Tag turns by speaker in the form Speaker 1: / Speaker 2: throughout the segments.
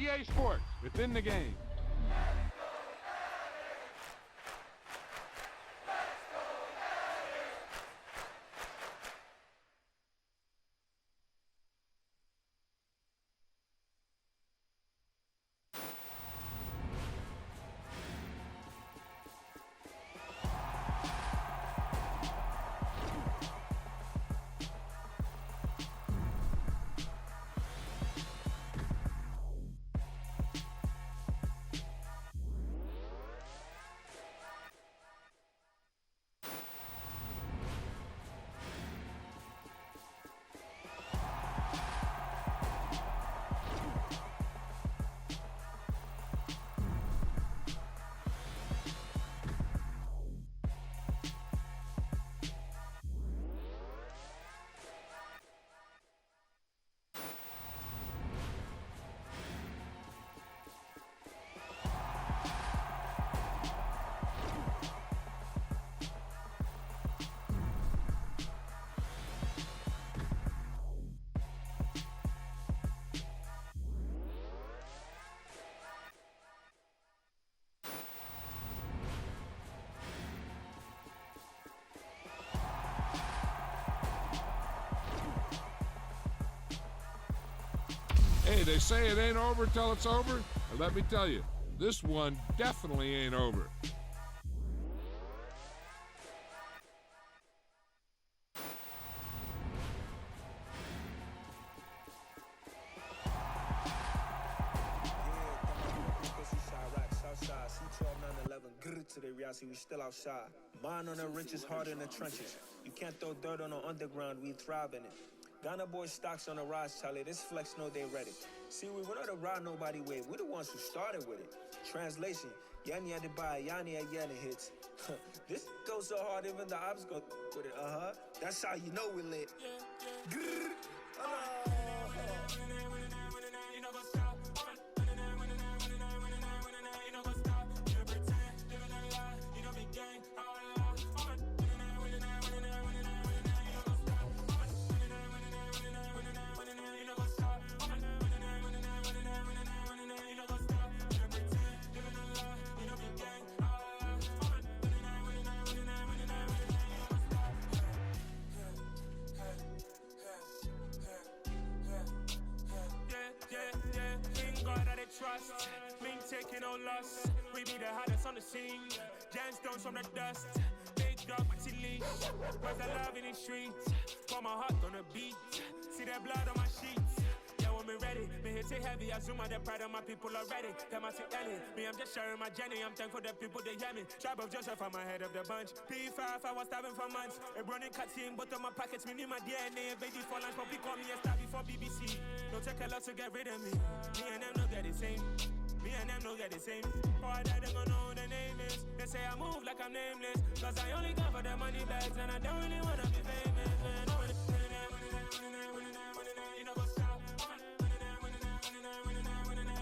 Speaker 1: EA Sports, within the game. Hey, they say it ain't over till it's over. And let me tell you, this one definitely ain't over.
Speaker 2: Today, Riasi, we still outside. Mine on the riches, hard in the trenches. You can't throw dirt on the underground, we thrive in it. Ghana boys stocks on the rise, Charlie. This flex know they ready. See, we're not a ride nobody way. We're the ones who started with it. Translation, Yani had to buy, Yani had Yanni hits. This goes so hard, even the ops go with it. That's how you know we lit.
Speaker 3: Trust, me taking no loss. We be the hottest on the scene. Gemstones from the dust. Big dog, but leash. Where's the love in the streets? Pour my heart on the beat. See that blood on my sheets. Yeah, when me ready, me hit it heavy. I zoom out the pride of my people already. Them I see Ellie. Me, I'm just sharing my journey. I'm thankful that people they hear me. Tribe of Joseph, I'm ahead of the bunch. P5, I was starving for months. A running cutscene, but on my pockets, me need my DNA. Baby for lunch, but we call me a star before BBC. Don't take a lot to get rid of me. Me and them don't get the same. Me and them don't get the same. Boy, that they gon' know who the name is. They say I move like I'm nameless. Cause I only come for the money bags and I don't really wanna be famous, man. You know go stop.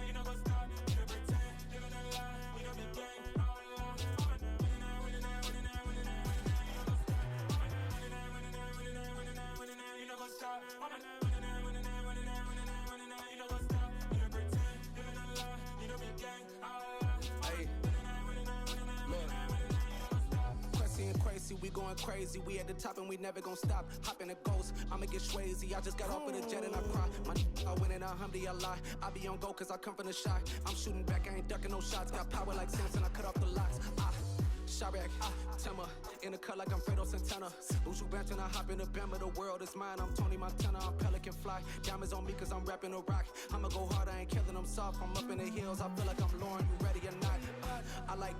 Speaker 3: You know go stop. You know pretend. Living a lie. You know be gang. You know go stop.
Speaker 4: We going crazy, we at the top and we never gon' stop. Hop in a ghost, I'ma get swayzy. I just got off of the jet and I cry. My I win in a Humvee, I lie. I be on go cause I come from the shot. I'm shooting back, I ain't ducking no shots. Got power like Samson, I cut off the locks. Shirek, Timmer, in the cut like I'm Fredo Santana. Buju Banton, I hop in the Bama, the world is mine. I'm Tony Montana, I'm Pelican Fly. Diamonds on me cause I'm rapping a rock. I'ma go hard, I ain't killing them soft. I'm up in the hills, I feel like I'm Lauren, you ready or not? I like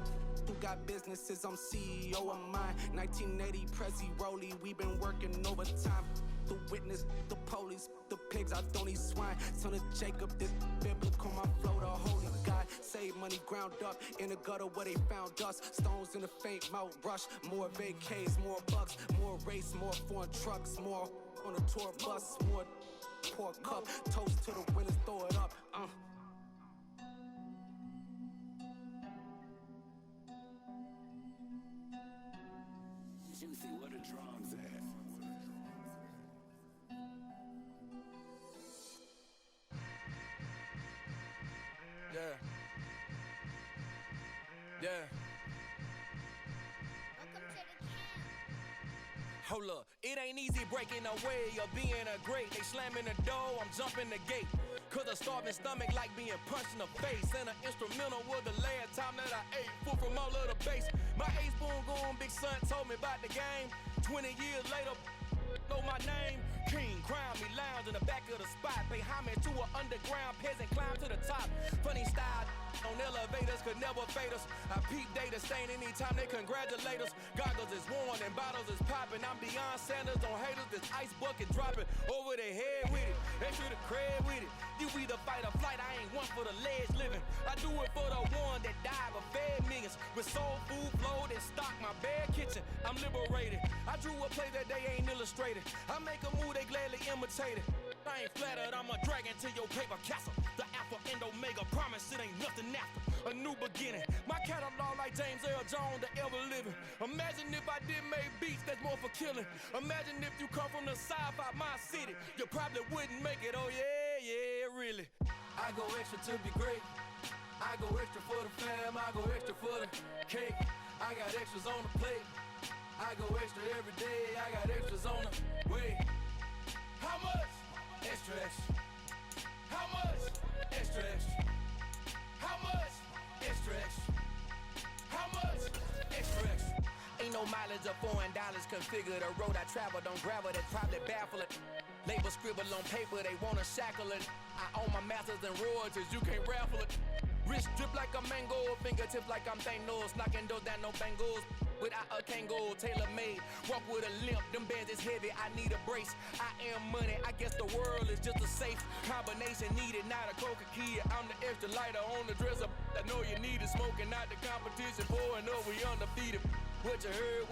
Speaker 4: who got businesses, I'm CEO of mine. 1980 Prezi Rolly, we been working overtime. The witness, the police, the pigs, I don't eat swine. Son of Jacob, this biblical, my flow, the holy God. Save money ground up in the gutter where they found dust. Stones in the faint mouth rush. More vacays, more bucks, more race, more foreign trucks, more on a tour bus, more pour cup. Toast to the winners, throw it up.
Speaker 5: Juicy, what a drums at?
Speaker 4: Yeah. Hold up, it ain't easy breaking away or being a great. They slamming the door, I'm jumping the gate. Cause a starving stomach like being punched in the face. And an instrumental was the last time that I ate. Full from all of the bass. My ace boom goon, big son told me about the game. 20 years later, know my name. King, crown me, lounge in the back of the spot. Pay homage to an underground peasant, climb to the top. Funny style on elevators could never fade us. I peep data stain anytime they congratulate us. Goggles is worn and bottles is popping. I'm beyond Sanders on haters. This ice bucket dropping over their head with it. Extra the cred with it. You either fight or flight. I ain't one for the ledge living. I do it for the one that died but fed millions. With soul food flowed and stock my bare kitchen. I'm liberated. I drew a play that they ain't illustrated. I make a move they gladly imitated. I ain't flattered, I'm a dragon to your paper castle. The alpha and omega, promise it ain't nothing after. A new beginning, my catalog like James Earl Jones, the ever living. Imagine if I did make beats that's more for killing. Imagine if you come from the south out my city. You probably wouldn't make it, oh yeah, really. I go extra to be great. I go extra for the fam, I go extra for the cake. I got extras on the plate. I go extra every day, I got extras on the way. How much? Extra, extra. How much? Extra, extra. How much? Extra, extra. How much? Extra, extra. Ain't no mileage of $4 configure the road I travel. Don't gravel, that's probably baffling. Label scribble on paper, they wanna shackle it. I own my masters and royalties, you can't raffle it. Wrist drip like a mango, fingertips like I'm Thanos. Knocking doors down, no bangles. Without a Kango, tailor-made. Walk with a limp, them bands is heavy, I need a brace. I am money, I guess the world is just a safe combination needed, not a coca key. I'm the extra lighter on the dresser. I know you need it, smoking out the competition, pouring up, we undefeated. What you heard,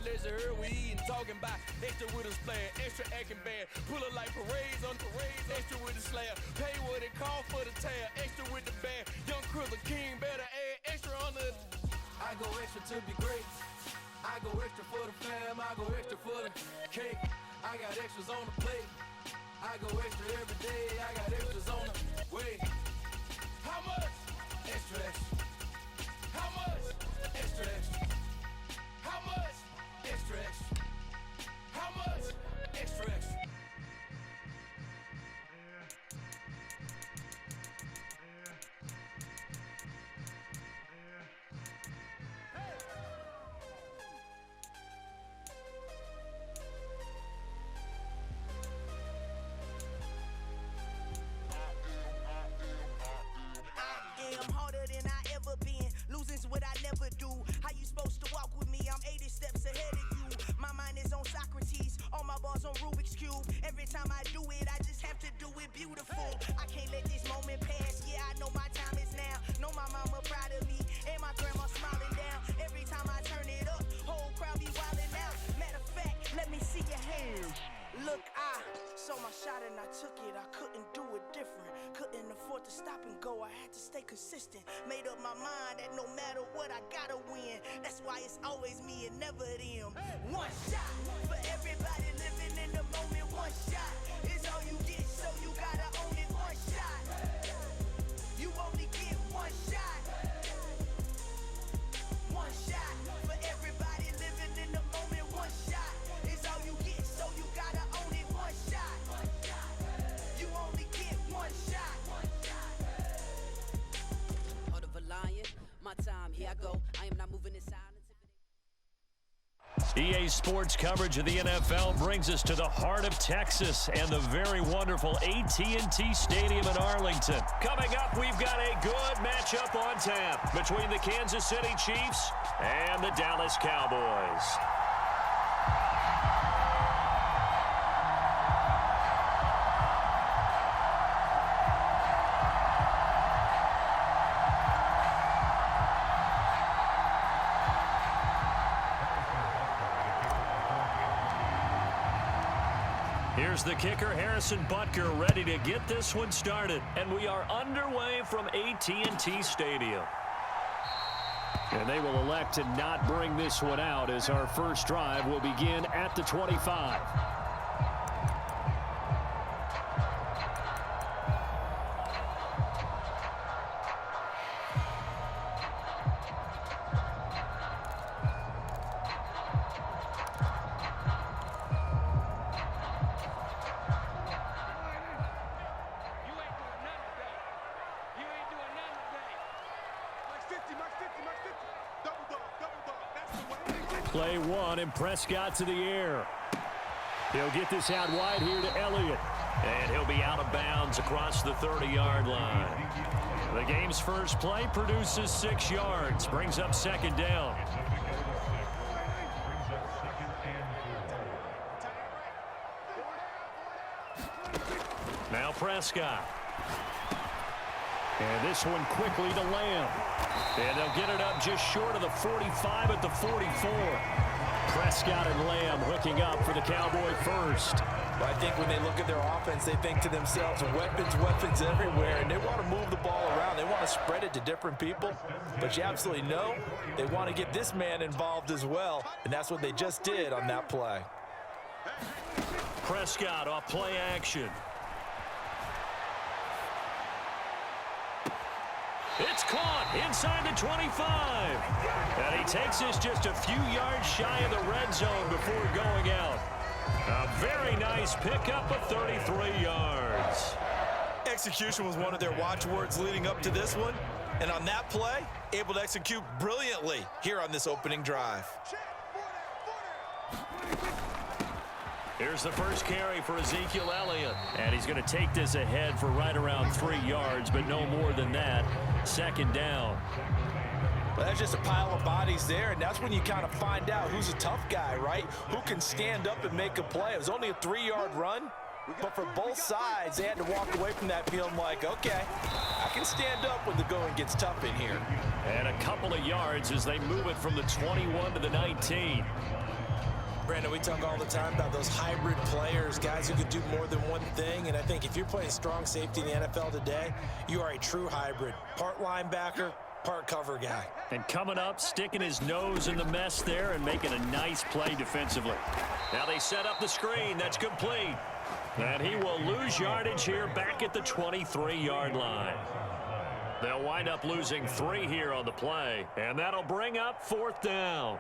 Speaker 4: let's you heard, we eating, talking about extra with a splash, extra acting bad. Pull it like parades on parades, extra with the slab. Pay what it cost for the tab, extra with the band. Young Cripple King, better add extra on the. I go extra to be great. I go extra for the fam, I go extra for the cake. I got extras on the plate. I go extra every day, I got extras on the way. How much? Extra, extra. How much? Extra, extra. How much? Extra, extra. How much? Extra, extra.
Speaker 6: I'm harder than I ever been. Losing's what I never do. How you supposed to walk with me? I'm 80 steps ahead of you. My mind is on Socrates. All my bars on Rubik's Cube. Every time I do it, I just have to do it beautiful. I can't let this moment pass. Yeah, I know my time is now. Know my mama proud of me. And my grandma smiling down. Every time I turn it up, whole crowd be wildin' out. Matter of fact, let me see your hands. Look, I saw my shot and I took it. I couldn't do it different. Couldn't afford to stop and go. I had to stay consistent. Made up my mind that no matter what, I gotta win. That's why it's always me and never them. One shot for everybody living in the moment. One shot is all you get, so you gotta own it. One shot. You only get one shot. One shot for everybody living in the moment. One shot is all you get, so you gotta own it. One shot. You only get one shot.
Speaker 7: Heart of a lion, my time, here I go. I am not moving in silence.
Speaker 8: EA Sports coverage of the NFL brings us to the heart of Texas and the very wonderful AT&T Stadium in Arlington. Coming up, we've got a good matchup on tap between the Kansas City Chiefs and the Dallas Cowboys. Here's the kicker, Harrison Butker, ready to get this one started. And we are underway from AT&T Stadium. And they will elect to not bring this one out as our first drive will begin at the 25. Play one, and Prescott to the air. He'll get this out wide here to Elliott. And he'll be out of bounds across the 30-yard line. The game's first play produces 6 yards, brings up second down. Now Prescott. And this one quickly to Lamb. And they'll get it up just short of the 45 at the 44. Prescott and Lamb hooking up for the Cowboy first.
Speaker 9: Well, I think when they look at their offense, they think to themselves, weapons everywhere, and they want to move the ball around. They want to spread it to different people, but you absolutely know they want to get this man involved as well, and that's what they just did on that play.
Speaker 8: Prescott off play action. It's caught inside the 25. And he takes this just a few yards shy of the red zone before going out. A very nice pickup of 33 yards.
Speaker 9: Execution was one of their watchwords leading up to this one. And on that play, able to execute brilliantly here on this opening drive.
Speaker 8: Here's the first carry for Ezekiel Elliott. And he's going to take this ahead for right around 3 yards, but no more than that. Second down.
Speaker 9: Well, that's just a pile of bodies there, and that's when you kind of find out who's a tough guy, right? Who can stand up and make a play. It was only a 3-yard run, but for both sides, they had to walk away from that feeling like, okay, I can stand up when the going gets tough in here.
Speaker 8: And a couple of yards as they move it from the 21 to the 19.
Speaker 9: Brandon, we talk all the time about those hybrid players, guys who could do more than one thing, and I think if you're playing strong safety in the NFL today, you are a true hybrid. Part linebacker, part cover guy.
Speaker 8: And coming up, sticking his nose in the mess there and making a nice play defensively. Now they set up the screen. That's complete. And he will lose yardage here back at the 23-yard line. They'll wind up losing 3 here on the play, and that'll bring up 4th down.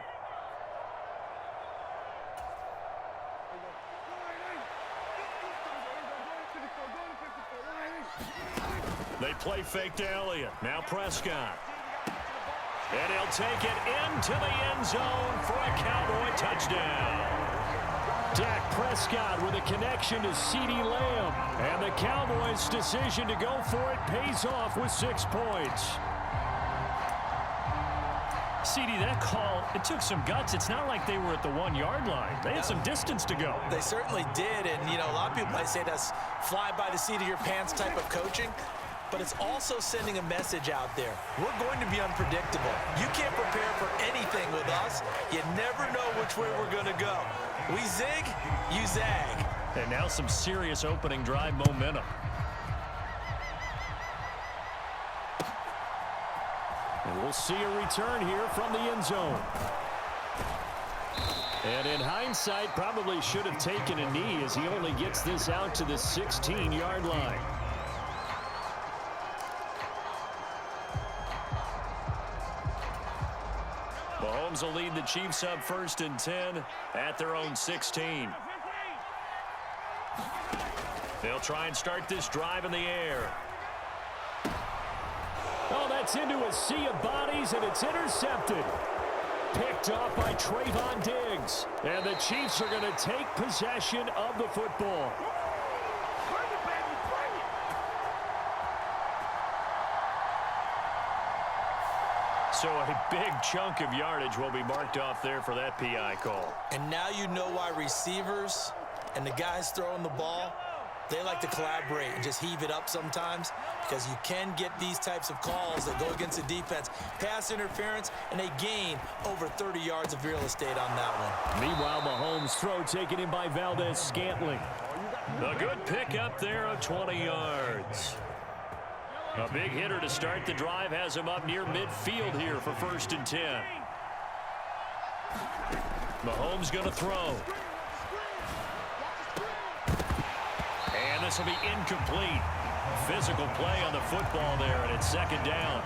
Speaker 8: They play fake to Elliott. Now Prescott. And he'll take it into the end zone for a Cowboy touchdown. Dak Prescott with a connection to CeeDee Lamb. And the Cowboys' decision to go for it pays off with 6 points. CeeDee, that call, it took some guts. It's not like they were at the 1-yard line. They had some distance to go.
Speaker 9: They certainly did, and, you know, a lot of people might say that's fly by the seat of your pants type of coaching. But it's also sending a message out there. We're going to be unpredictable. You can't prepare for anything with us. You never know which way we're going to go. We zig, you zag.
Speaker 8: And now some serious opening drive momentum. And we'll see a return here from the end zone. And in hindsight, probably should have taken a knee as he only gets this out to the 16-yard line. Mahomes will lead the Chiefs up 1st and 10 at their own 16. They'll try and start this drive in the air. Oh, that's into a sea of bodies, and it's intercepted. Picked off by Trayvon Diggs. And the Chiefs are going to take possession of the football. So a big chunk of yardage will be marked off there for that PI call.
Speaker 9: And now you know why receivers and the guys throwing the ball, they like to collaborate and just heave it up sometimes, because you can get these types of calls that go against the defense. Pass interference, and they gain over 30 yards of real estate on that one.
Speaker 8: Meanwhile, Mahomes' throw taken in by Valdez-Scantling. A good pickup there of 20 yards. A big hitter to start the drive has him up near midfield here for 1st and 10. Mahomes going to throw. And this will be incomplete. Physical play on the football there, and it's 2nd down.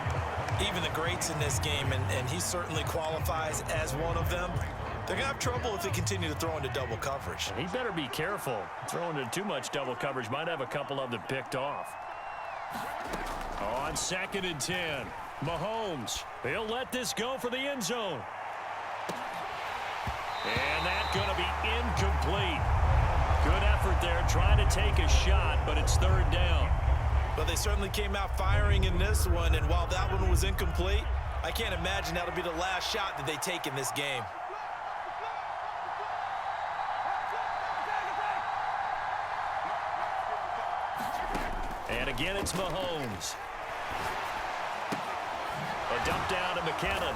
Speaker 9: Even the greats in this game, and he certainly qualifies as one of them, they're going to have trouble if they continue to throw into double coverage.
Speaker 8: He better be careful. Throwing into too much double coverage might have a couple of them picked off. On 2nd and 10, Mahomes, he'll let this go for the end zone. And that's going to be incomplete. Good effort there trying to take a shot, but it's third down.
Speaker 9: But they certainly came out firing in this one, and while that one was incomplete, I can't imagine that'll be the last shot that they take in this game.
Speaker 8: And again, it's Mahomes. A dump down to McKinnon.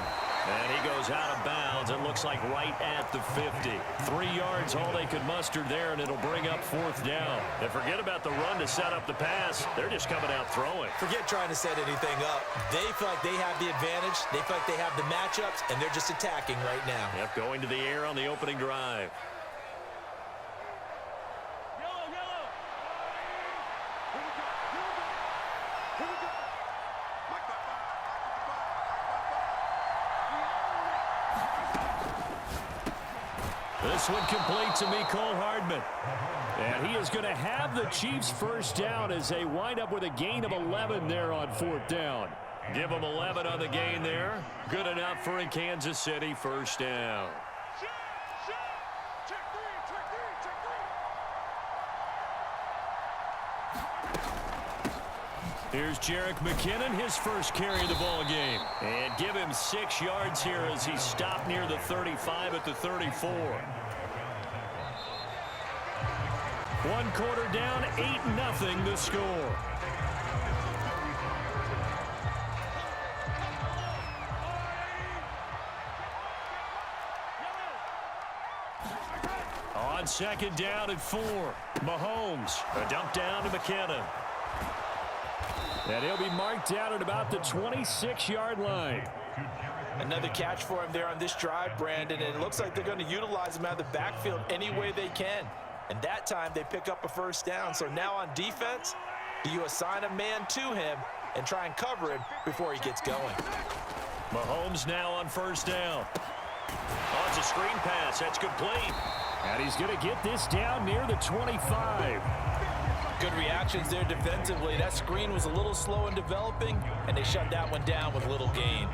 Speaker 8: And he goes out of bounds. It looks like right at the 50. 3 yards, all they could muster there, and it'll bring up fourth down. And forget about the run to set up the pass. They're just coming out throwing.
Speaker 9: Forget trying to set anything up. They feel like they have the advantage. They feel like they have the matchups, and they're just attacking right now.
Speaker 8: Yep, going to the air on the opening drive. This one complete to Mecole Hardman. And he is going to have the Chiefs first down as they wind up with a gain of 11 there on fourth down. Give them 11 on the gain there. Good enough for a Kansas City first down. Here's Jerick McKinnon, his first carry of the ball game. And give him 6 yards here as he stopped near the 35 at the 34. 1 quarter down, 8-0 the score. On second down at 4, Mahomes, a dump down to McKinnon. And he'll be marked down at about the 26-yard line.
Speaker 9: Another catch for him there on this drive, Brandon, and it looks like they're going to utilize him out of the backfield any way they can. And that time they pick up a first down. So now on defense, do you assign a man to him and try and cover him before he gets going?
Speaker 8: Mahomes now on first down. Oh, it's a screen pass. That's complete. And he's going to get this down near the 25.
Speaker 9: Good reactions there defensively. That screen was a little slow in developing, and they shut that one down with little gain.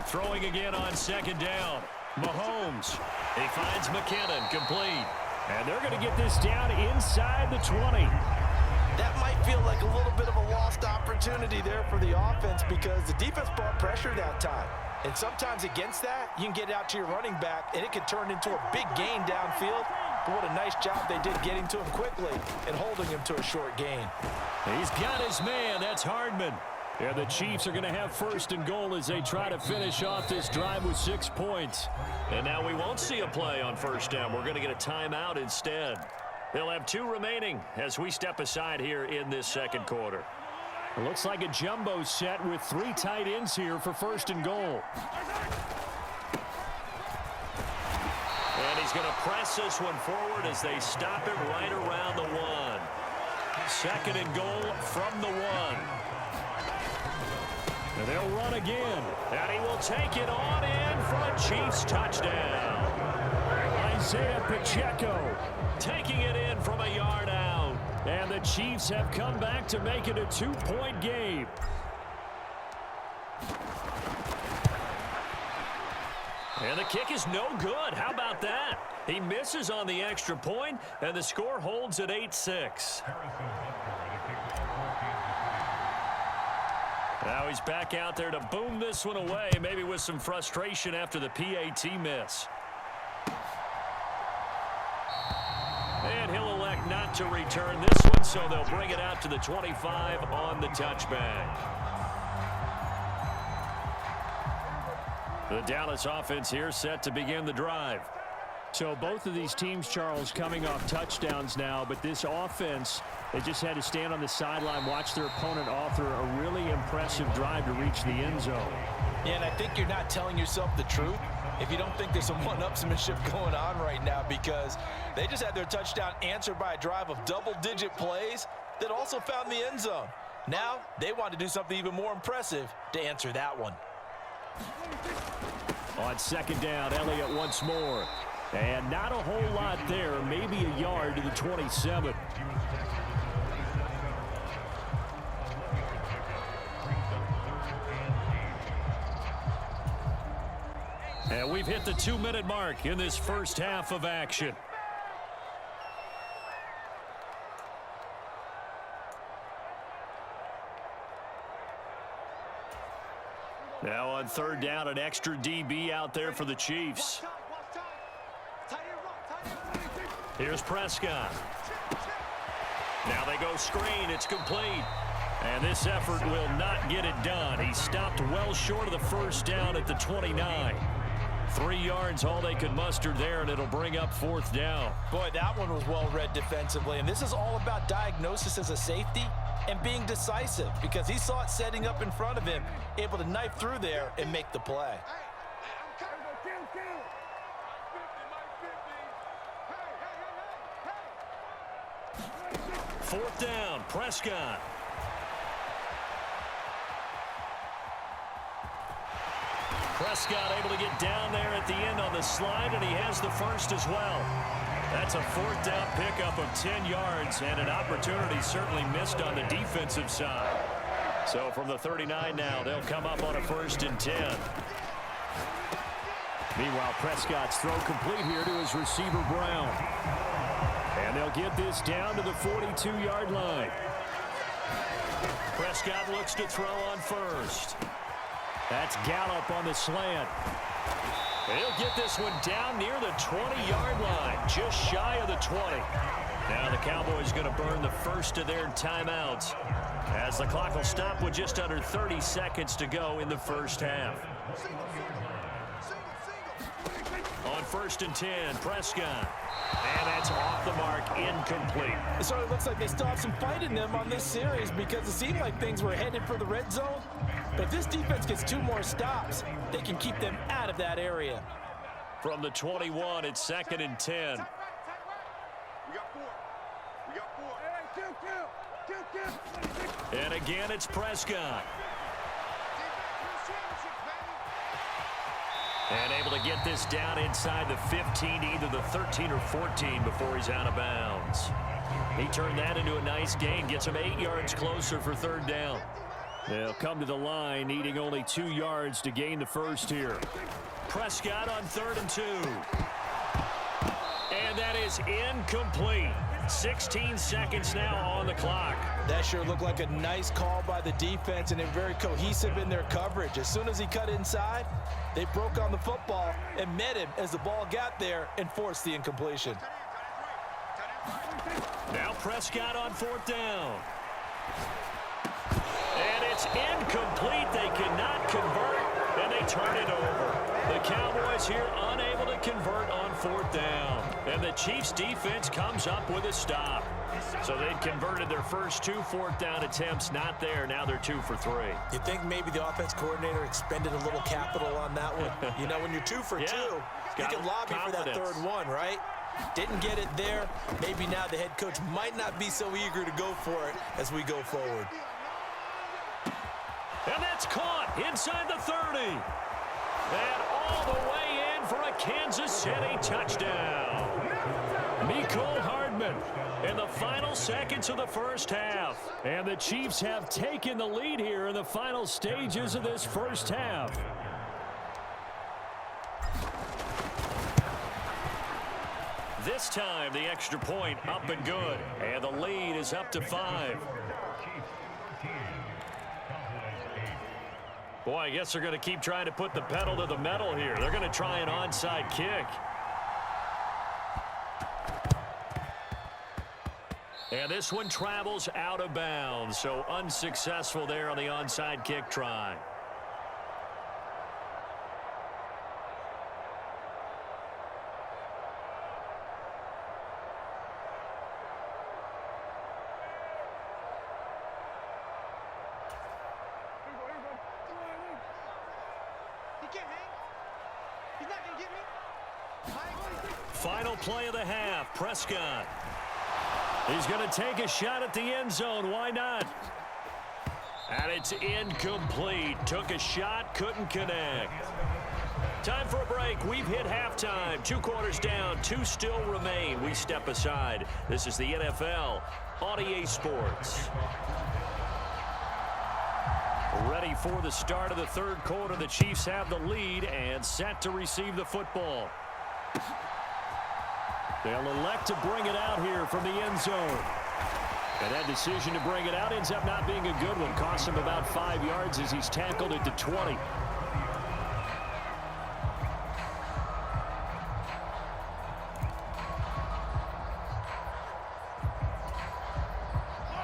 Speaker 8: Throwing again on second down. Mahomes. He finds McKinnon, complete. And they're going to get this down inside the 20.
Speaker 9: That might feel like a little bit of a lost opportunity there for the offense because the defense brought pressure that time. And sometimes against that, you can get out to your running back, and it could turn into a big gain downfield. But what a nice job they did getting to him quickly and holding him to a short gain.
Speaker 8: He's got his man. That's Hardman. And the Chiefs are going to have first and goal as they try to finish off this drive with 6 points. And now we won't see a play on first down. We're going to get a timeout instead. They'll have 2 remaining as we step aside here in this second quarter. It looks like a jumbo set with 3 tight ends here for first and goal. And he's going to press this one forward as they stop it right around the 1. Second and goal from the 1. And they'll run again. And he will take it on in for a Chiefs touchdown. Isaiah Pacheco taking it in from a yard out. And the Chiefs have come back to make it a 2-point game. And the kick is no good. How about that? He misses on the extra point, and the score holds at 8-6. Now he's back out there to boom this one away, maybe with some frustration after the PAT miss. And he'll elect not to return this one, so they'll bring it out to the 25 on the touchback. The Dallas offense here set to begin the drive. So both of these teams, Charles, coming off touchdowns now, but this offense, they just had to stand on the sideline, watch their opponent author a really impressive drive to reach the end zone.
Speaker 9: Yeah, and I think you're not telling yourself the truth if you don't think there's some one-upsmanship going on right now, because they just had their touchdown answered by a drive of double-digit plays that also found the end zone. Now they want to do something even more impressive to answer that one.
Speaker 8: On second down, Elliott once more. And not a whole lot there, maybe a yard to the 27. And we've hit the 2-minute mark in this first half of action. Now on third down, an extra DB out there for the Chiefs. Here's Prescott. Now they go screen. It's complete. And this effort will not get it done. He stopped well short of the first down at the 29. 3 yards all they could muster there, and it'll bring up fourth down.
Speaker 9: Boy, that one was well read defensively. And this is all about diagnosis as a safety and being decisive, because he saw it setting up in front of him, able to knife through there and make the play.
Speaker 8: Fourth down, Prescott. Prescott able to get down there at the end on the slide, and he has the first as well. That's a fourth down pickup of 10 yards, and an opportunity certainly missed on the defensive side. So from the 39 now, they'll come up on a 1st and 10. Meanwhile, Prescott's throw complete here to his receiver, Brown. And they'll get this down to the 42-yard line. Prescott looks to throw on first. That's Gallup on the slant. He'll get this one down near the 20-yard line, just shy of the 20. Now the Cowboys going to burn the first of their timeouts, as the clock will stop with just under 30 seconds to go in the first half. On 1st and 10, Prescott. And that's off the mark, incomplete.
Speaker 9: It sort of looks like they still have some fight in them on this series, because it seemed like things were headed for the red zone. But if this defense gets 2 more stops, they can keep them out of that area.
Speaker 8: From the 21, it's 2nd and 10. And again, it's Prescott. And able to get this down inside the 15, either the 13 or 14 before he's out of bounds. He turned that into a nice gain, gets him 8 yards closer for 3rd down. They'll come to the line, needing only 2 yards to gain the first here. Prescott on 3rd and 2. And that is incomplete. 16 seconds now on the clock.
Speaker 9: That sure looked like a nice call by the defense, and they're very cohesive in their coverage. As soon as he cut inside, they broke on the football and met him as the ball got there and forced the incompletion.
Speaker 8: Now Prescott on 4th down. And it's incomplete. They cannot convert, and they turn it over. The Cowboys here unable to convert on 4th down. And the Chiefs defense comes up with a stop. So they'd converted their first 2 4th down attempts, not there. Now they're 2 for 3.
Speaker 9: You think maybe the offense coordinator expended a little capital on that one? You know, when you're 2 for 2, you can lobby for that 3rd one, right? Didn't get it there. Maybe now the head coach might not be so eager to go for it as we go forward.
Speaker 8: And that's caught inside the 30. And all the way in for a Kansas City touchdown. Mecole Hardman in the final seconds of the first half. And the Chiefs have taken the lead here in the final stages of this first half. This time, the extra point up and good. And the lead is up to 5. Boy, I guess they're going to keep trying to put the pedal to the metal here. They're going to try an onside kick. And this one travels out of bounds, so unsuccessful there on the onside kick try. Final play of the half, Prescott. He's going to take a shot at the end zone. Why not? And it's incomplete. Took a shot, couldn't connect. Time for a break. We've hit halftime. 2 quarters down. 2 still remain. We step aside. This is the NFL on EA Sports. Ready for the start of the third quarter. The Chiefs have the lead and set to receive the football. They'll elect to bring it out here from the end zone. And that decision to bring it out ends up not being a good one. Costs him about 5 yards as he's tackled at the 20.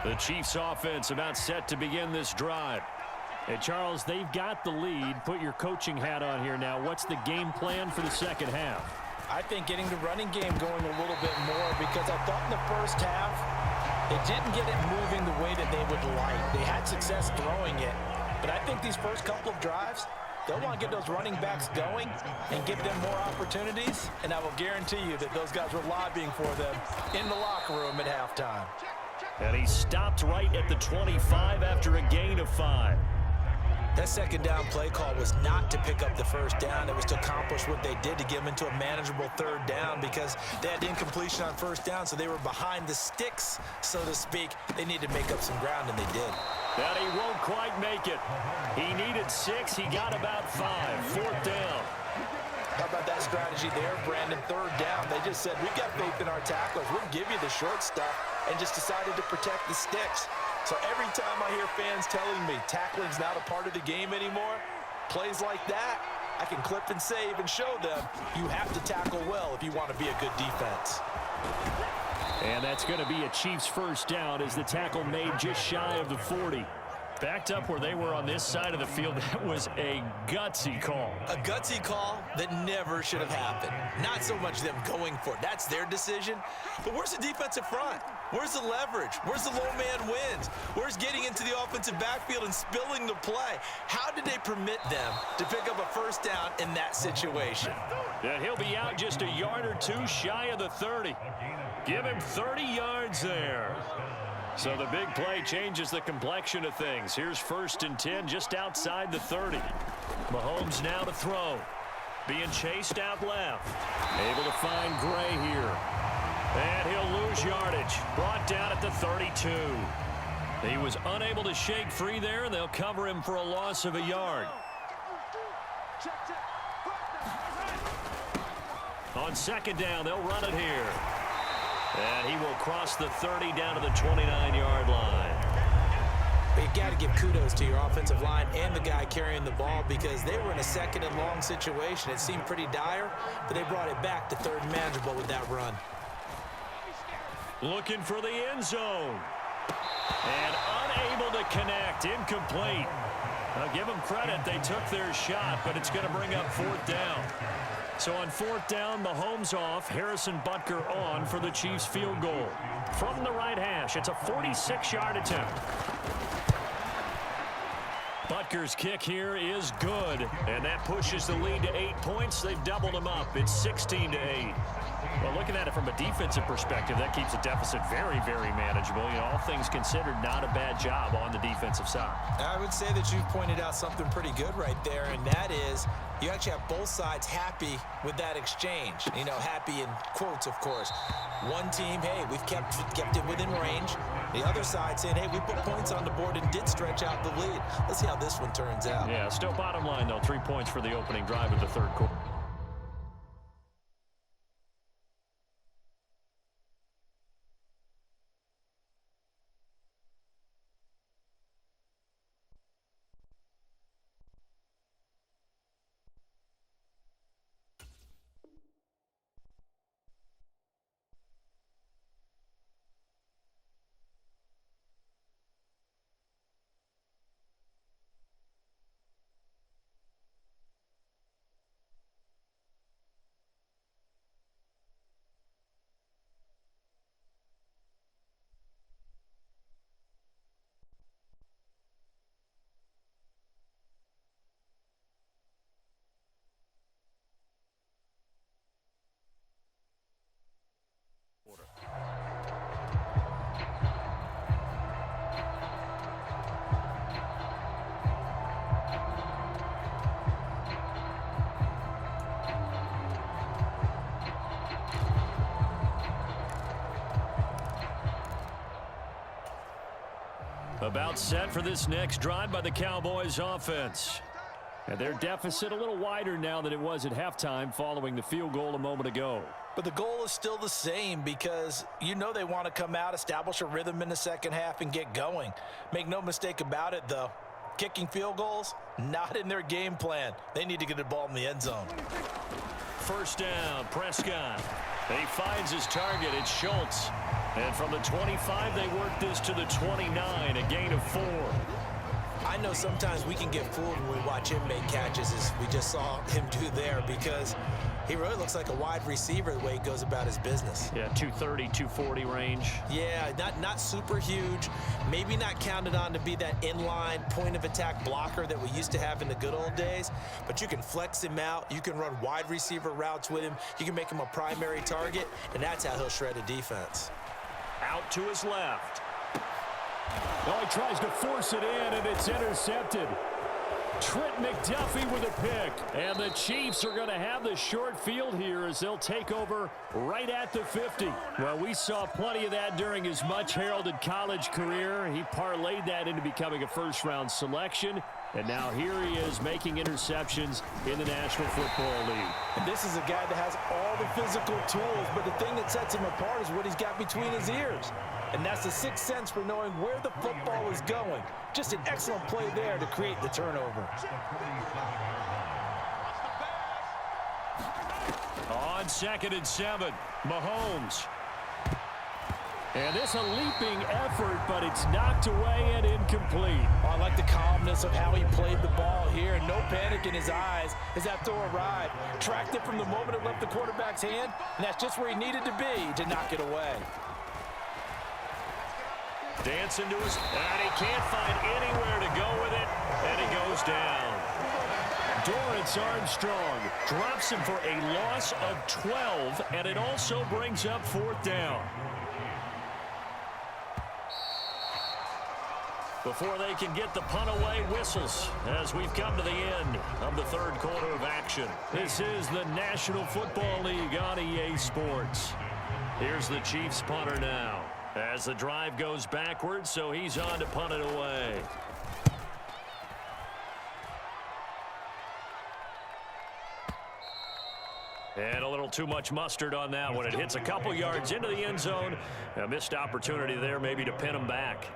Speaker 8: The Chiefs offense about set to begin this drive. Hey, Charles, they've got the lead. Put your coaching hat on here now. What's the game plan for the second half?
Speaker 9: I think getting the running game going a little bit more, because I thought in the first half they didn't get it moving the way that they would like. They had success throwing it, but I think these first couple of drives, they'll want to get those running backs going and give them more opportunities, and I will guarantee you that those guys were lobbying for them in the locker room at halftime.
Speaker 8: And he stopped right at the 25 after a gain of 5.
Speaker 9: That second down play call was not to pick up the first down. It was to accomplish what they did, to get them into a manageable third down, because they had incompletion on first down, so they were behind the sticks, so to speak. They needed to make up some ground, and they did.
Speaker 8: That he won't quite make it. He needed 6. He got about 5. Fourth down.
Speaker 9: How about that strategy there, Brandon? Third down. They just said, we've got faith in our tacklers. We'll give you the short stuff, and just decided to protect the sticks. So every time I hear fans telling me tackling's not a part of the game anymore, plays like that, I can clip and save and show them you have to tackle well if you want to be a good defense.
Speaker 8: And that's going to be a Chiefs first down as the tackle made just shy of the 40. Backed up where they were on this side of the field. That was a gutsy call.
Speaker 9: A gutsy call that never should have happened. Not so much them going for it. That's their decision. But where's the defensive front? Where's the leverage? Where's the low man wins? Where's getting into the offensive backfield and spilling the play? How did they permit them to pick up a first down in that situation?
Speaker 8: And he'll be out just a yard or 2 shy of the 30. Give him 30 yards there. So the big play changes the complexion of things. Here's 1st and 10 just outside the 30. Mahomes now to throw. Being chased out left. Able to find Gray here. And he'll lose yardage. Brought down at the 32. He was unable to shake free there, and they'll cover him for a loss of a yard. On second down, they'll run it here. And he will cross the 30 down to the 29-yard line.
Speaker 9: But you got to give kudos to your offensive line and the guy carrying the ball, because they were in a second and long situation. It seemed pretty dire, but they brought it back to third and manageable with that run.
Speaker 8: Looking for the end zone. And unable to connect. Incomplete. I'll give them credit. They took their shot, but it's going to bring up 4th down. So on 4th down, Mahomes off, Harrison Butker on for the Chiefs field goal. From the right hash, it's a 46-yard attempt. Butker's kick here is good, and that pushes the lead to 8 points. They've doubled them up. It's 16-8. Well, looking at it from a defensive perspective, that keeps the deficit very, very manageable. You know, all things considered, not a bad job on the defensive side.
Speaker 9: I would say that you've pointed out something pretty good right there, and that is you actually have both sides happy with that exchange. You know, happy in quotes, of course. One team, hey, we've kept it within range. The other side saying, hey, we put points on the board and did stretch out the lead. Let's see how this one turns out.
Speaker 8: Yeah, still bottom line, though, 3 points for the opening drive of the third quarter. About set for this next drive by the Cowboys offense. And their deficit a little wider now than it was at halftime following the field goal a moment ago.
Speaker 9: But the goal is still the same because you know they want to come out, establish a rhythm in the second half, and get going. Make no mistake about it, though. Kicking field goals, not in their game plan. They need to get the ball in the end zone.
Speaker 8: First down, Prescott. He finds his target. It's Schultz. And from the 25, they work this to the 29, a gain of 4.
Speaker 9: I know sometimes we can get fooled when we watch him make catches, as we just saw him do there, because he really looks like a wide receiver the way he goes about his business.
Speaker 8: Yeah, 230, 240 range.
Speaker 9: Yeah, not super huge. Maybe not counted on to be that inline point-of-attack blocker that we used to have in the good old days, but you can flex him out. You can run wide receiver routes with him. You can make him a primary target, and that's how he'll shred a defense.
Speaker 8: Out to his left. Oh, he tries to force it in, and it's intercepted. Trent McDuffie with a pick. And the Chiefs are going to have the short field here as they'll take over right at the 50. Well, we saw plenty of that during his much-heralded college career. He parlayed that into becoming a first-round selection. And now here he is making interceptions in the National Football League.
Speaker 9: And this is a guy that has all the physical tools, but the thing that sets him apart is what he's got between his ears. And that's the sixth sense for knowing where the football is going. Just an excellent play there to create the turnover.
Speaker 8: On 2nd and 7, Mahomes. And this a leaping effort, but it's knocked away and incomplete.
Speaker 9: I like the calmness of how he played the ball here. No panic in his eyes as that throw arrived. Tracked it from the moment it left the quarterback's hand, and that's just where he needed to be to knock it away.
Speaker 8: Dancing to his, and he can't find anywhere to go with it, and he goes down. Dorrance Armstrong drops him for a loss of 12, and it also brings up 4th down. Before they can get the punt away, whistles as we've come to the end of the 3rd quarter of action. This is the National Football League on EA Sports. Here's the Chiefs punter now as the drive goes backwards, so he's on to punt it away. And a little too much mustard on that one. It hits a couple yards into the end zone. A missed opportunity there maybe to pin him back.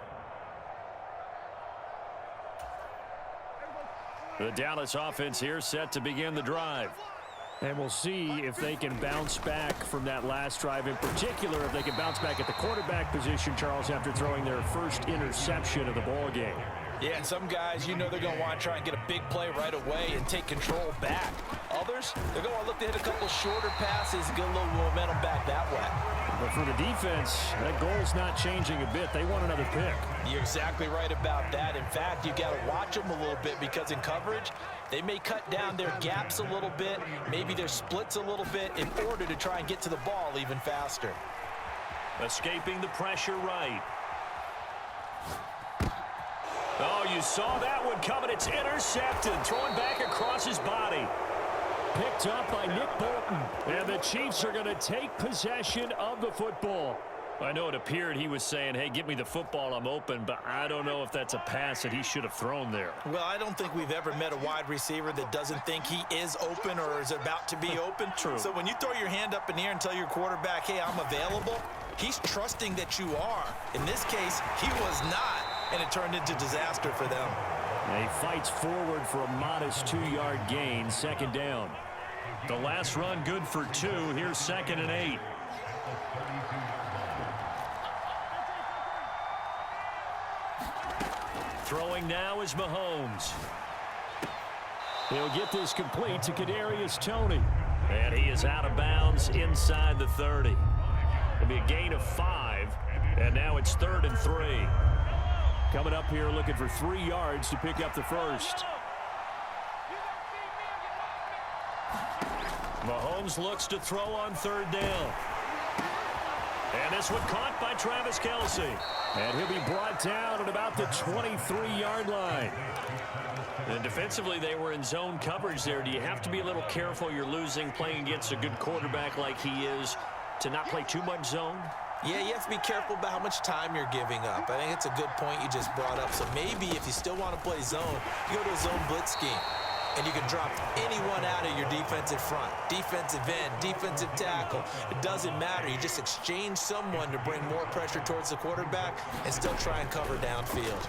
Speaker 8: The Dallas offense here set to begin the drive. And we'll see if they can bounce back from that last drive. In particular, if they can bounce back at the quarterback position, Charles, after throwing their first interception of the ball game.
Speaker 9: Yeah, and some guys, you know they're going to want to try and get a big play right away and take control back. Others, they're going to look to hit a couple shorter passes and get a little momentum back that way.
Speaker 8: But for the defense, that goal's not changing a bit. They want another pick.
Speaker 9: You're exactly right about that. In fact, you got to watch them a little bit because in coverage, they may cut down their gaps a little bit, maybe their splits a little bit in order to try and get to the ball even faster.
Speaker 8: Escaping the pressure right. Oh, you saw that one coming. It's intercepted. Throwing back across his body. Picked up by Nick Bolton. And the Chiefs are going to take possession of the football. I know it appeared he was saying, hey, give me the football, I'm open, but I don't know if that's a pass that he should have thrown there.
Speaker 9: Well, I don't think we've ever met a wide receiver that doesn't think he is open or is about to be open.
Speaker 8: True.
Speaker 9: So when you throw your hand up in the air and tell your quarterback, hey, I'm available, he's trusting that you are. In this case, he was not, and it turned into disaster for them.
Speaker 8: And he fights forward for a modest 2-yard gain, 2nd down. The last run good for 2. Here's 2nd and 8. Throwing now is Mahomes. He'll get this complete to Kadarius Toney. And he is out of bounds inside the 30. It'll be a gain of 5. And now it's 3rd and 3. Coming up here looking for 3 yards to pick up the first. Mahomes looks to throw on 3rd down. And this one caught by Travis Kelce. And he'll be brought down at about the 23-yard line. And defensively, they were in zone coverage there. Do you have to be a little careful? You're losing, playing against a good quarterback like he is, to not play too much zone?
Speaker 9: Yeah, you have to be careful about how much time you're giving up. I think it's a good point you just brought up. So maybe if you still want to play zone, you go to a zone blitz scheme. And you can drop anyone out of your defensive front, defensive end, defensive tackle. It doesn't matter. You just exchange someone to bring more pressure towards the quarterback and still try and cover downfield.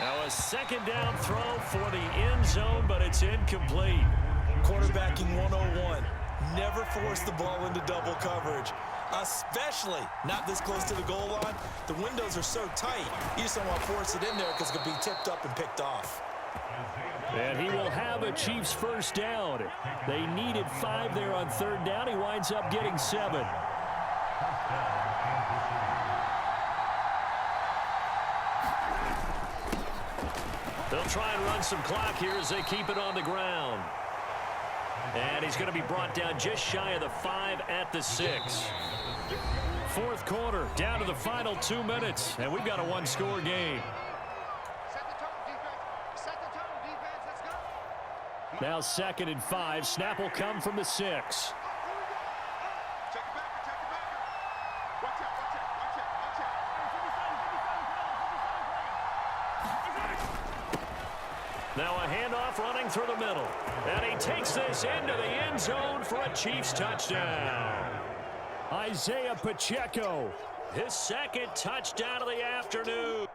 Speaker 8: Now a second down throw for the end zone, but it's incomplete.
Speaker 9: Quarterbacking 101. Never force the ball into double coverage, especially not this close to the goal line. The windows are so tight, you just don't want to force it in there because it could be tipped up and picked off.
Speaker 8: And he will have a Chiefs first down. They needed 5 there on third down. He winds up getting 7. They'll try and run some clock here as they keep it on the ground. And he's going to be brought down just shy of the 5 at the 6. Fourth quarter, down to the final 2 minutes, and we've got a one-score game. Now 2nd and 5. Snap will come from the 6. Now a handoff running through the middle. And he takes this into the end zone for a Chiefs touchdown. Isaiah Pacheco, his second touchdown of the afternoon.